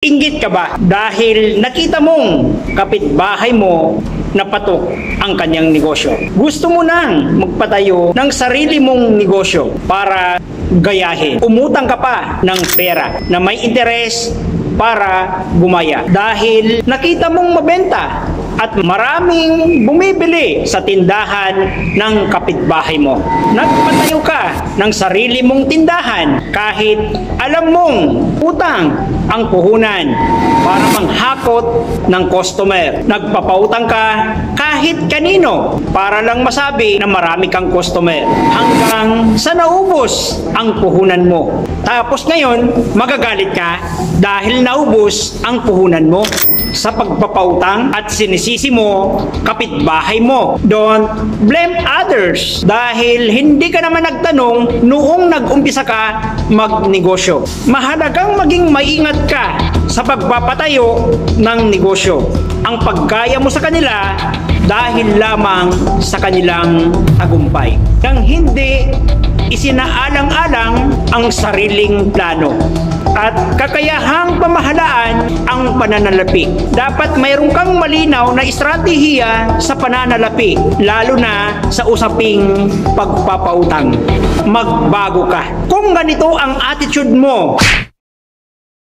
Inggit ka ba dahil nakita mong kapitbahay mo na patok ang kanyang negosyo? Gusto mo nang magpatayo ng sarili mong negosyo para gayahin. Umutang ka pa ng pera na may interes para gumaya dahil nakita mong mabenta at maraming bumibili sa tindahan ng kapitbahay mo. Nagpatayo ka ng sarili mong tindahan kahit alam mong utang ang puhunan para manghakot ng customer. Nagpapautang ka kahit kanino para lang masabi na marami kang customer hanggang sa naubos ang puhunan mo. Tapos ngayon, magagalit ka dahil naubos ang puhunan mo sa pagpapautang at sinisisi mo kapitbahay mo. Don't blame others dahil hindi ka naman nagtanong noong nag-umpisa ka magnegosyo. Mahalagang maging maingat ka sa pagpapatayo ng negosyo. Ang paggaya mo sa kanila dahil lamang sa kanilang tagumpay. Nang hindi isinaalang-alang ang sariling plano at kakayahang pamahalaan ang pananalapi. Dapat mayroon kang malinaw na estratehiya sa pananalapi, lalo na sa usaping pagpapautang. Magbago ka. Kung ganito ang attitude mo,